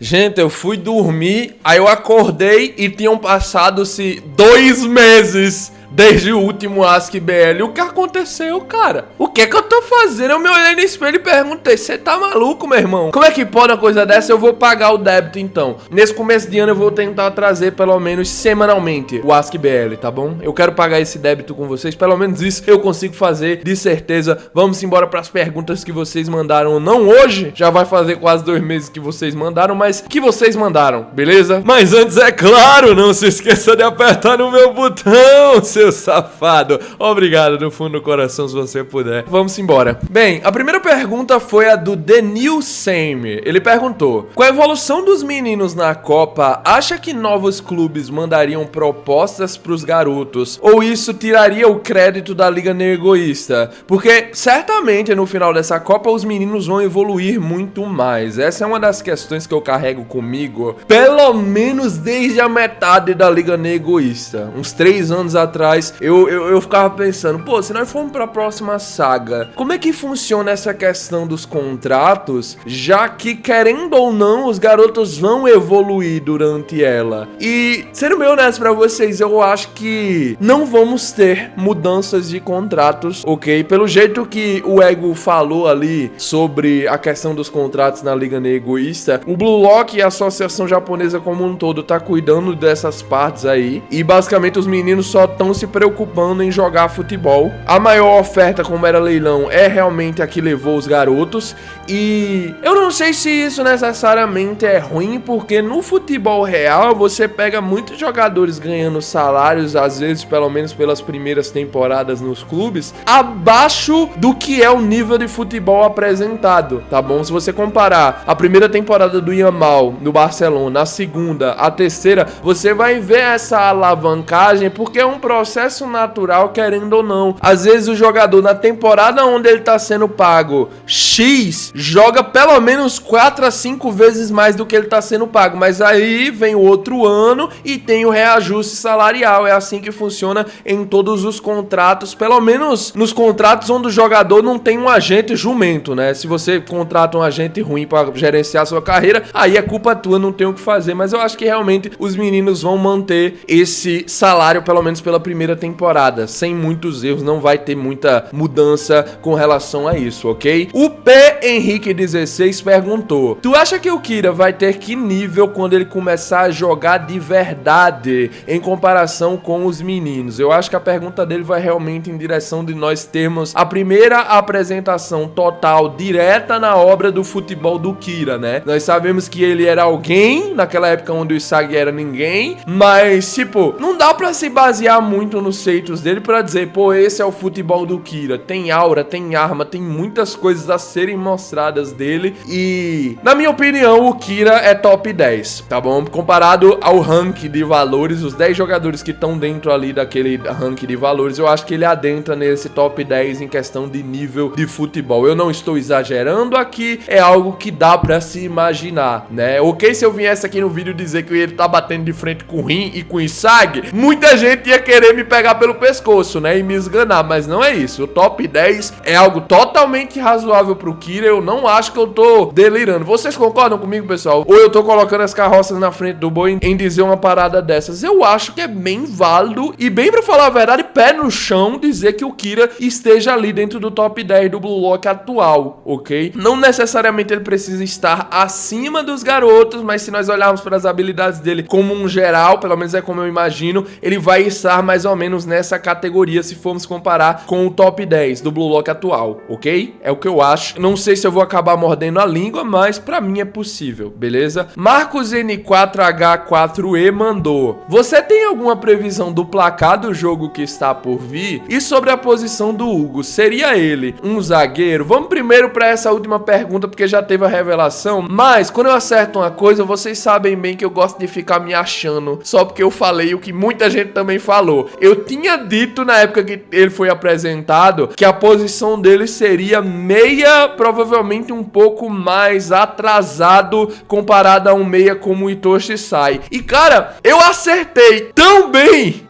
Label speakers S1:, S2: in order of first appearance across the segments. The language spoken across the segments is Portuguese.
S1: Gente, eu fui dormir, aí eu acordei e tinham passado-se 2 meses desde o último Ask BL. O que aconteceu, cara? O que é que eu tô fazendo? Eu me olhei no espelho e perguntei, você tá maluco, meu irmão? Como é que pode uma coisa dessa? Eu vou pagar o débito, então. Nesse começo de ano eu vou tentar trazer, pelo menos semanalmente, o Ask BL, tá bom? Eu quero pagar esse débito com vocês, pelo menos isso eu consigo fazer, de certeza. Vamos embora pras perguntas que vocês mandaram. Não hoje, já vai fazer quase 2 meses que vocês mandaram, mas que vocês mandaram, beleza? Mas antes, é claro, não se esqueça de apertar no meu botão, seu safado. Obrigado do fundo do coração, se você puder. Vamos embora. Bem, a primeira pergunta foi a do Denil Same. Ele perguntou: com a evolução dos meninos na Copa, acha que novos clubes mandariam propostas pros garotos? Ou isso tiraria o crédito da Liga Egoísta? Porque certamente no final dessa Copa os meninos vão evoluir muito mais. Essa é uma das questões que eu carrego comigo, pelo menos desde a metade da Liga Egoísta. Uns 3 anos atrás, eu ficava pensando, pô, se nós formos pra próxima saga, como é que funciona essa questão dos contratos, já que, querendo ou não, os garotos vão evoluir durante ela? E, sendo bem honesto pra vocês, eu acho que não vamos ter mudanças de contratos, ok? Pelo jeito que o Ego falou ali sobre a questão dos contratos na Liga Egoísta, o Blue Lock e a Associação Japonesa como um todo tá cuidando dessas partes aí, e basicamente os meninos só estão se preocupando em jogar futebol. A maior oferta, como era leilão, é realmente a que levou os garotos, e eu não sei se isso necessariamente é ruim, porque no futebol real você pega muitos jogadores ganhando salários, às vezes pelo menos pelas primeiras temporadas nos clubes, abaixo do que é o nível de futebol apresentado, tá bom? Se você comparar a primeira temporada do Yamal no Barcelona, a segunda, a terceira, você vai ver essa alavancagem, porque é um processo natural, querendo ou não. Às vezes o jogador, na temporada onde ele tá sendo pago X, joga pelo menos 4 a 5 vezes mais do que ele tá sendo pago, mas aí vem o outro ano e tem o reajuste salarial. É assim que funciona em todos os contratos, pelo menos nos contratos onde o jogador não tem um agente jumento, né? Se você contrata um agente ruim pra gerenciar a sua carreira, aí é culpa tua, não tem o que fazer. Mas eu acho que realmente os meninos vão manter esse salário, pelo menos pela primeira temporada, sem muitos erros, não vai ter muita mudança com relação a isso, ok? O P. Henrique 16 perguntou: tu acha que o Kira vai ter que nível quando ele começar a jogar de verdade em comparação com os meninos? Eu acho que a pergunta dele vai realmente em direção de nós termos a primeira apresentação total, direta na obra do futebol do Kira, né? Nós sabemos que ele era alguém naquela época onde o Isagi era ninguém, mas, tipo, não dá pra se basear muito nos feitos dele pra dizer, pô, esse é o futebol do Kira. Tem aura, tem arma, tem muitas coisas a serem mostradas dele, e, na minha opinião, o Kira é top 10, tá bom? Comparado ao ranking de valores, os 10 jogadores que estão dentro ali daquele ranking de valores, eu acho que ele adentra nesse top 10 em questão de nível de futebol. Eu não estou exagerando aqui, é algo que dá pra se imaginar, né? Ok, se eu viesse aqui no vídeo dizer que ele tá batendo de frente com o Rin e com o Isagi, muita gente ia querer me pegar pelo pescoço, né? E me esganar, mas não é isso. O top 10 é algo totalmente razoável pro Kira. Eu não acho que eu tô delirando. Vocês concordam comigo, pessoal? Ou eu tô colocando as carroças na frente do boi em dizer uma parada dessas? Eu acho que é bem válido e, bem pra falar a verdade, pé no chão dizer que o Kira esteja ali dentro do top 10 do Blue Lock atual, ok? Não necessariamente ele precisa estar acima dos garotos, mas se nós olharmos para as habilidades dele como um geral, pelo menos é como eu imagino, ele vai estar mais ou menos nessa categoria se formos comparar com o top 10 do Blue Lock atual, ok? É o que eu acho. Não sei se eu vou acabar mordendo a língua, mas pra mim é possível, beleza? Marcos N4H4E mandou: você tem alguma previsão do placar do jogo que está por vir? E sobre a posição do Hugo, seria ele um zagueiro? Vamos primeiro pra essa última pergunta, porque já teve a revelação, mas quando eu acerto uma coisa, vocês sabem bem que eu gosto de ficar me achando só porque eu falei o que muita gente também falou. Eu tinha dito na época que ele foi apresentado que a posição dele seria meia, provavelmente um pouco mais atrasado comparado a um meia como o Itoshi Sai. E cara, eu acertei tão bem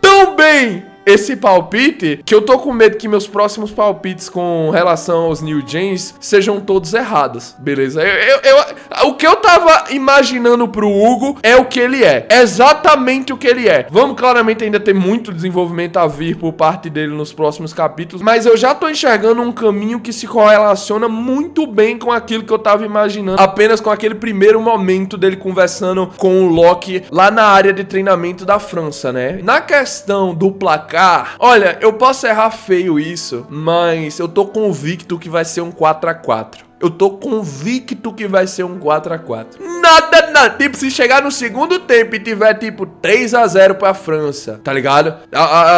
S1: esse palpite, que eu tô com medo que meus próximos palpites com relação aos New Gens sejam todos errados, beleza? O que eu tava imaginando pro Hugo é o que ele é, exatamente o que ele é. Vamos claramente ainda ter muito desenvolvimento a vir por parte dele nos próximos capítulos, mas eu já tô enxergando um caminho que se correlaciona muito bem com aquilo que eu tava imaginando, apenas com aquele primeiro momento dele conversando com o Loki lá na área de treinamento da França, né? Na questão do placar, olha, eu posso errar feio isso, mas eu tô convicto que vai ser um 4-4. Eu tô convicto que vai ser um 4-4. Nada. Tipo, se chegar no segundo tempo e tiver, tipo, 3-0 pra França, tá ligado?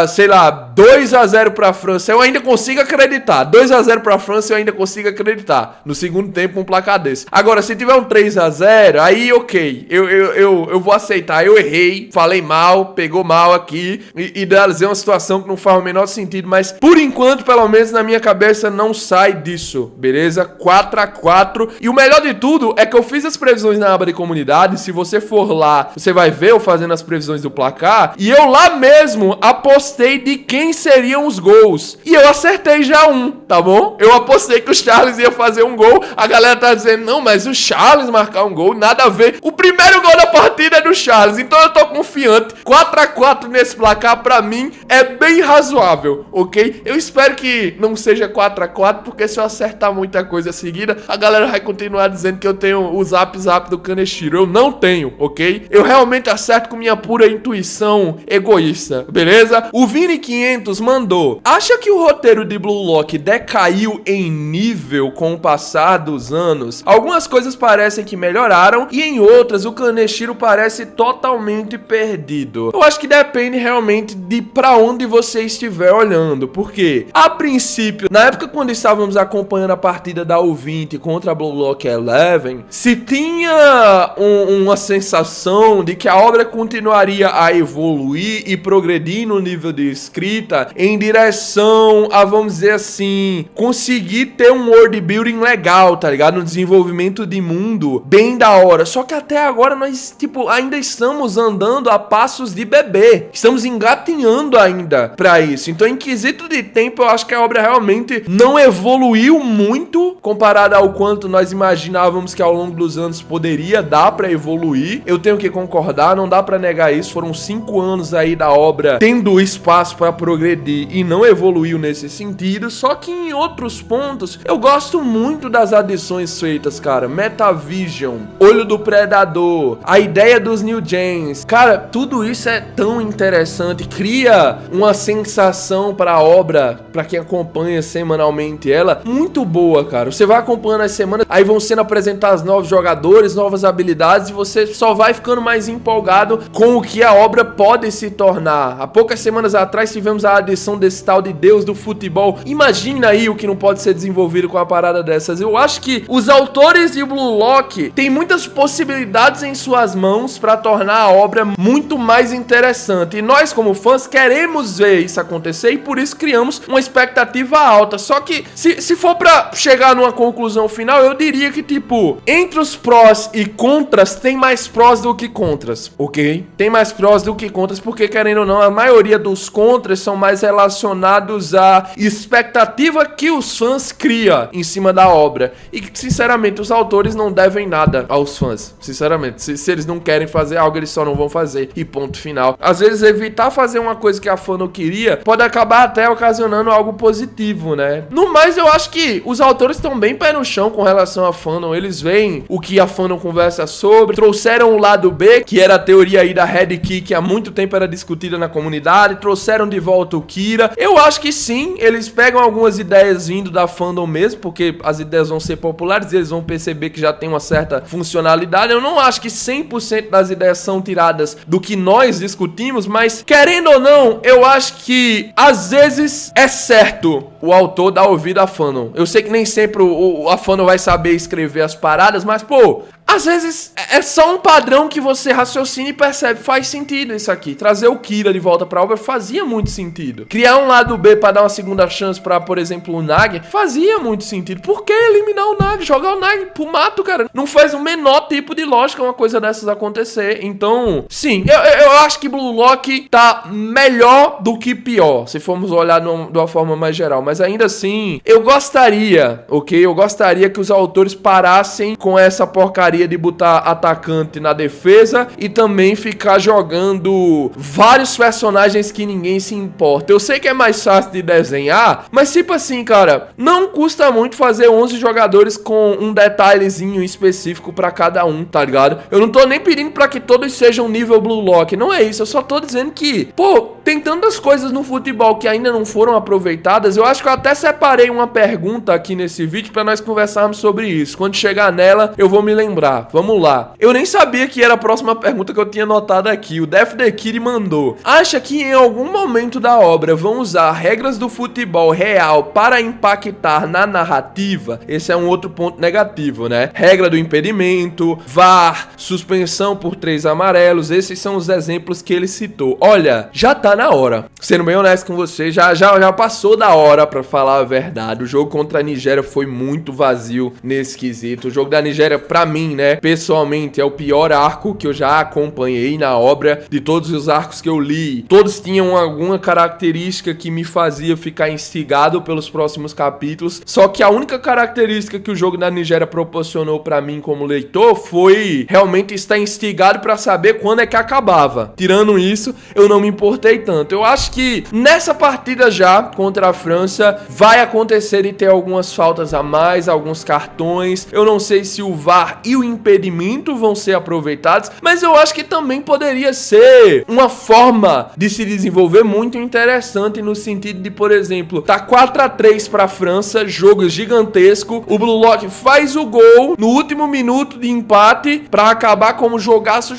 S1: Sei lá, 2-0 pra França, eu ainda consigo acreditar. 2-0 pra França, eu ainda consigo acreditar. No segundo tempo, um placar desse. Agora, se tiver um 3-0, aí, ok. Eu vou aceitar. Eu errei, falei mal, pegou mal aqui e idealizei uma situação que não faz o menor sentido, mas, por enquanto, pelo menos na minha cabeça, não sai disso, beleza? 4-4. E o melhor de tudo é que eu fiz as previsões na aba de comunidade. Se você for lá, você vai ver eu fazendo as previsões do placar. E eu lá mesmo apostei de quem seriam os gols. E eu acertei já um, tá bom? Eu apostei que o Charles ia fazer um gol. A galera tá dizendo, não, mas o Charles marcar um gol, nada a ver. O primeiro gol da partida é do Charles. Então eu tô confiante. 4-4 nesse placar, pra mim, é bem razoável, ok? Eu espero que não seja 4-4, porque se eu acertar muita coisa seguida, a galera vai continuar dizendo que eu tenho o zap do Kaneshiro. Eu não tenho, ok? Eu realmente acerto com minha pura intuição egoísta, beleza? O Vini500 mandou: acha que o roteiro de Blue Lock decaiu em nível com o passar dos anos? Algumas coisas parecem que melhoraram e em outras o Kaneshiro parece totalmente perdido. Eu acho que depende realmente de pra onde você estiver olhando, porque a princípio, na época quando estávamos acompanhando a partida da U20 contra a Blue Lock 11, se tinha uma sensação de que a obra continuaria a evoluir e progredir no nível de escrita em direção a, vamos dizer assim, conseguir ter um world building legal, tá ligado? Um desenvolvimento de mundo bem da hora. Só que até agora nós, tipo, ainda estamos andando a passos de bebê. Estamos engatinhando ainda pra isso. Então, em quesito de tempo, eu acho que a obra realmente não evoluiu muito comparado ao quanto nós imaginávamos que ao longo dos anos poderia dar pra evoluir. Eu tenho que concordar, não dá pra negar isso. Foram 5 anos aí da obra tendo espaço pra progredir e não evoluiu nesse sentido. Só que em outros pontos, eu gosto muito das adições feitas, cara. Metavision, Olho do Predador, a ideia dos New Gens. Cara, tudo isso é tão interessante. Cria uma sensação pra obra, pra quem acompanha semanalmente ela, muito boa, cara. Você vai acompanhando as semanas, aí vão sendo apresentados novos jogadores, novas habilidades, e você só vai ficando mais empolgado com o que a obra pode se tornar. Há poucas semanas atrás tivemos a adição desse tal de Deus do futebol. Imagina aí o que não pode ser desenvolvido com a parada dessas. Eu acho que os autores de Blue Lock têm muitas possibilidades em suas mãos para tornar a obra muito mais interessante. E nós, como fãs, queremos ver isso acontecer e por isso criamos uma expectativa alta. Só que, se for pra chegar numa conclusão final, eu diria que, tipo, entre os prós e contras, tem mais prós do que contras, ok? Tem mais prós do que contras, porque, querendo ou não, a maioria dos contras são mais relacionados à expectativa que os fãs criam em cima da obra. E, sinceramente, os autores não devem nada aos fãs. Sinceramente, se eles não querem fazer algo, eles só não vão fazer. E ponto final. Às vezes, evitar fazer uma coisa que a fã não queria pode acabar até ocasionando algo positivo, né? No mais, eu acho que os autores estão bem pé no chão com relação a fandom. Eles veem o que a fandom conversa sobre, trouxeram o lado B, que era a teoria aí da Red Key, que há muito tempo era discutida na comunidade, trouxeram de volta o Kira. Eu acho que sim, eles pegam algumas ideias vindo da fandom mesmo, porque as ideias vão ser populares e eles vão perceber que já tem uma certa funcionalidade. Eu não acho que 100% das ideias são tiradas do que nós discutimos, mas querendo ou não, eu acho que às vezes é certo o autor dar ouvido à fandom. Eu sei que nem sempre a fandom vai saber escrever as paradas, mas pô, às vezes é só um padrão que você raciocina e percebe, faz sentido isso aqui. Trazer o Kira de volta pra obra fazia muito sentido. Criar um lado B pra dar uma segunda chance pra, por exemplo, o Nag, fazia muito sentido. Por que eliminar o Nag? Jogar o Nag pro mato, cara. Não faz o menor tipo de lógica uma coisa dessas acontecer. Então, sim, eu acho que Blue Lock tá melhor do que pior, se formos olhar de uma forma mais geral. Mas ainda assim, eu gostaria, ok? Eu gostaria que os autores parassem com essa porcaria de botar atacante na defesa e também ficar jogando vários personagens que ninguém se importa. Eu sei que é mais fácil de desenhar, mas tipo assim, cara, não custa muito fazer 11 jogadores com um detalhezinho específico pra cada um, tá ligado? Eu não tô nem pedindo pra que todos sejam nível Blue Lock, não é isso. Eu só tô dizendo que, pô, tem tantas coisas no futebol que ainda não foram aproveitadas. Eu acho que eu até separei uma pergunta aqui nesse vídeo pra nós conversarmos sobre isso. Quando chegar nela, eu vou me lembrar. Vamos lá. Eu nem sabia que era a próxima pergunta que eu tinha anotado aqui. O Def The Kid mandou: acha que em algum momento da obra vão usar regras do futebol real para impactar na narrativa? Esse é um outro ponto negativo, né? Regra do impedimento, VAR, suspensão por 3 amarelos. Esses são os exemplos que ele citou. Olha, já tá na hora. Sendo bem honesto com você, já passou da hora, pra falar a verdade. O jogo contra a Nigéria foi muito vazio nesse quesito. O jogo da Nigéria, pra mim, né, pessoalmente, é o pior arco que eu já acompanhei na obra. De todos os arcos que eu li, todos tinham alguma característica que me fazia ficar instigado pelos próximos capítulos. Só que a única característica que o jogo da Nigéria proporcionou pra mim como leitor foi realmente estar instigado pra saber quando é que acabava. Tirando isso, eu não me importei tanto. Eu acho que nessa partida já contra a França vai acontecer de ter algumas faltas a mais, alguns cartões. Eu não sei se o VAR e o impedimento vão ser aproveitados, mas eu acho que também poderia ser uma forma de se desenvolver muito interessante, no sentido de, por exemplo, tá 4-3 pra França, jogo gigantesco, o Blue Lock faz o gol no último minuto de empate pra acabar como jogaço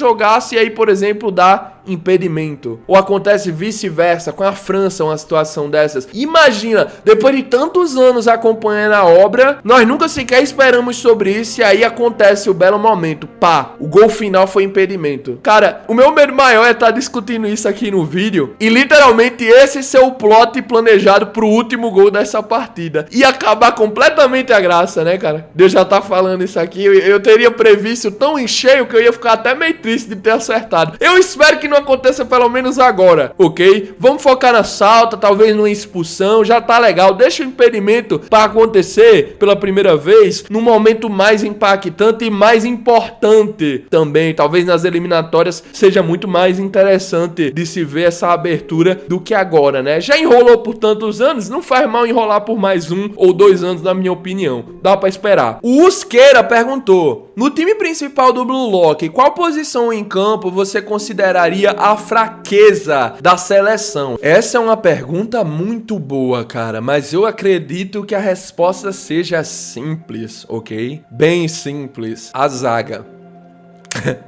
S1: e aí, por exemplo, dá impedimento. Ou acontece vice-versa com a França, uma situação dessas. Imagina, depois de tantos anos acompanhando a obra, nós nunca sequer esperamos sobre isso e aí acontece o belo momento. Pá, o gol final foi impedimento. Cara, o meu medo maior é estar discutindo isso aqui no vídeo e literalmente esse ser o plot planejado pro último gol dessa partida. E acabar completamente a graça, né, cara? Deus já tá falando isso aqui. Eu teria previsto tão em cheio que eu ia ficar até meio triste de ter acertado. Eu espero que não aconteça pelo menos agora, ok? Vamos focar na salta, talvez numa expulsão, já tá legal. Deixa o impedimento para acontecer pela primeira vez num momento mais impactante e mais importante também. Talvez nas eliminatórias seja muito mais interessante de se ver essa abertura do que agora, né? Já enrolou por tantos anos, não faz mal enrolar por mais 1 ou 2 anos, na minha opinião. Dá para esperar. O Usqueira perguntou: no time principal do Blue Lock, qual posição em campo você consideraria a fraqueza da seleção? Essa é uma pergunta muito boa, cara, mas eu acredito que a resposta seja simples, ok? Bem simples. A zaga.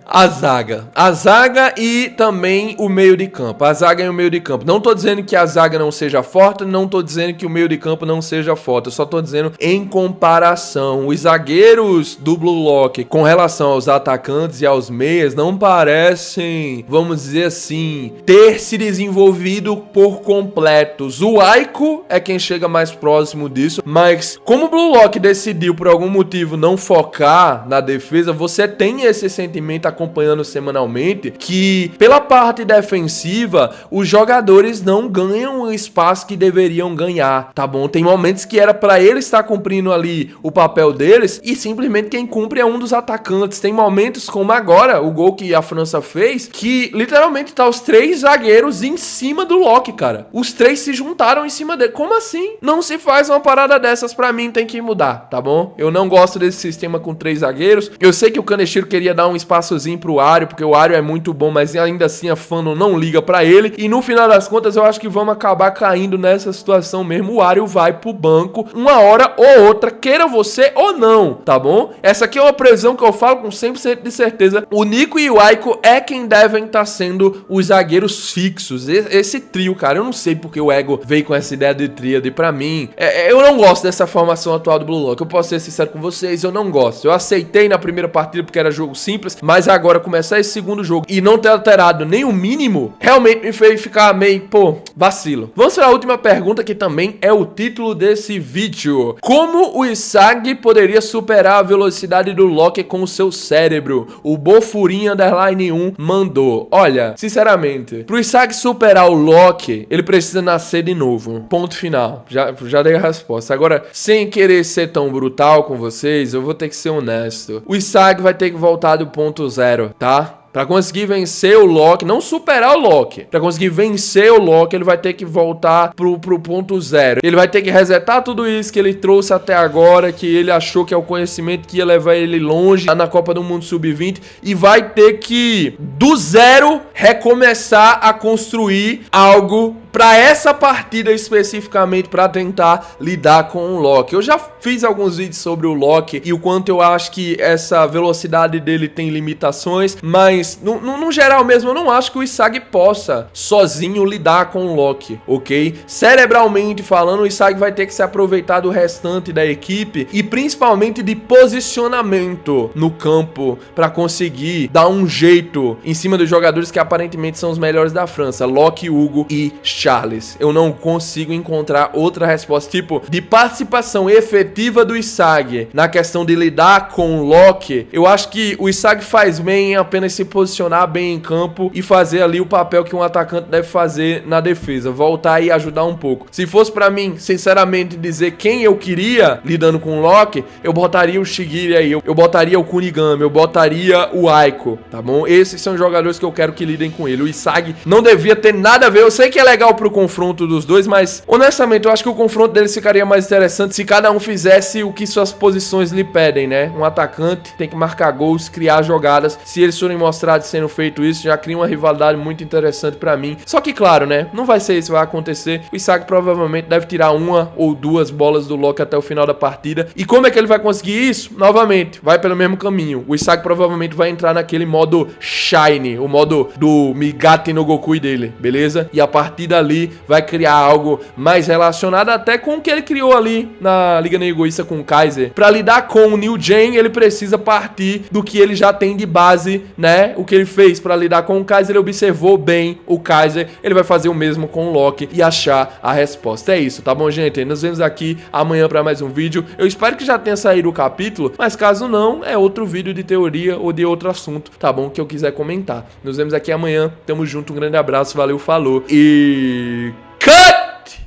S1: A zaga e também o meio de campo. A zaga e o meio de campo. Não tô dizendo que a zaga não seja forte, não tô dizendo que o meio de campo não seja forte. Eu só tô dizendo em comparação. Os zagueiros do Blue Lock com relação aos atacantes e aos meias não parecem, vamos dizer assim, ter se desenvolvido por completos. O Aiko é quem chega mais próximo disso, mas como o Blue Lock decidiu por algum motivo não focar na defesa, você tem esse sentimento acompanhando semanalmente que pela parte defensiva os jogadores não ganham o espaço que deveriam ganhar, tá bom? Tem momentos que era pra ele estar cumprindo ali o papel deles e simplesmente quem cumpre é um dos atacantes. Tem momentos como agora, o gol que a França fez, que literalmente tá os 3 zagueiros em cima do Lock, cara. Os 3 se juntaram em cima dele. Como assim? Não se faz uma parada dessas, pra mim tem que mudar, tá bom? Eu não gosto desse sistema com 3 zagueiros. Eu sei que o Kaneshiro queria dar um espaçozinho pro Ario, porque o Ario é muito bom, mas ainda assim a Fandom não liga pra ele. E no final das contas, eu acho que vamos acabar caindo nessa situação mesmo. O Ario vai pro banco uma hora ou outra, queira você ou não, tá bom? Essa aqui é uma previsão que eu falo com 100% de certeza. O Nico e o Aiko é quem devem estar sendo os zagueiros fixos. Esse trio, cara, eu não sei porque o Ego veio com essa ideia de tríade. Pra mim, eu não gosto dessa formação atual do Blue Lock. Eu posso ser sincero com vocês, eu não gosto. Eu aceitei na primeira partida porque era jogo simples, mas agora começar esse segundo jogo e não ter alterado nem o mínimo, realmente me fez ficar meio, pô, vacilo. Vamos para a última pergunta, que também é o título desse vídeo. Como o Isag poderia superar a velocidade do Loki com o seu cérebro? O Bofurinha Underline 1 mandou. Olha, sinceramente, pro Isag superar o Loki, ele precisa nascer de novo. Ponto final. Já dei a resposta. Agora, sem querer ser tão brutal com vocês, eu vou ter que ser honesto. O Isag vai ter que voltar do ponto zero, tá? Pra conseguir vencer o Loki, não superar o Loki, pra conseguir vencer o Loki, ele vai ter que voltar pro ponto zero. Ele vai ter que resetar tudo isso que ele trouxe até agora, que ele achou que é o conhecimento que ia levar ele longe na Copa do Mundo Sub-20, e vai ter que, do zero, recomeçar a construir algo pra essa partida especificamente, pra tentar lidar com o Loki. Eu já fiz alguns vídeos sobre o Loki e o quanto eu acho que essa velocidade dele tem limitações, mas no geral mesmo eu não acho que o Isag possa sozinho lidar com o Loki, ok? Cerebralmente falando, o Isag vai ter que se aproveitar do restante da equipe e principalmente de posicionamento no campo pra conseguir dar um jeito em cima dos jogadores que aparentemente são os melhores da França, Loki, Hugo e Charles. Eu não consigo encontrar outra resposta, tipo, de participação efetiva do Isag na questão de lidar com o Loki. Eu acho que o Isag faz bem em apenas se posicionar bem em campo e fazer ali o papel que um atacante deve fazer na defesa, voltar e ajudar um pouco. Se fosse pra mim, sinceramente, dizer quem eu queria lidando com o Loki, eu botaria o Shigiri aí, eu botaria o Kunigami, eu botaria o Aiko, tá bom? Esses são os jogadores que eu quero que lidem com ele. O Isag não devia ter nada a ver. Eu sei que é legal pro confronto dos dois, mas honestamente eu acho que o confronto deles ficaria mais interessante se cada um fizesse o que suas posições lhe pedem, né? Um atacante tem que marcar gols, criar jogadas. Se eles forem mostrados sendo feito isso, já cria uma rivalidade muito interessante pra mim. Só que claro, né? Não vai ser isso que vai acontecer. O Isag provavelmente deve tirar uma ou duas bolas do Loki até o final da partida. E como é que ele vai conseguir isso? Novamente, vai pelo mesmo caminho. O Isag provavelmente vai entrar naquele modo Shine, o modo do Migate no Gokui dele, beleza? E a partir dali vai criar algo mais relacionado até com o que ele criou ali na Liga Egoísta com o Kaiser. Pra lidar com o New Gen, ele precisa partir do que ele já tem de base, né? O que ele fez pra lidar com o Kaiser, ele observou bem o Kaiser, ele vai fazer o mesmo com o Loki e achar a resposta. É isso, tá bom, gente? Nos vemos aqui amanhã pra mais um vídeo. Eu espero que já tenha saído o capítulo, mas caso não, é outro vídeo de teoria ou de outro assunto, tá bom? Que eu quiser comentar. Nos vemos aqui amanhã. Tamo junto, um grande abraço, valeu, falou e... Cut!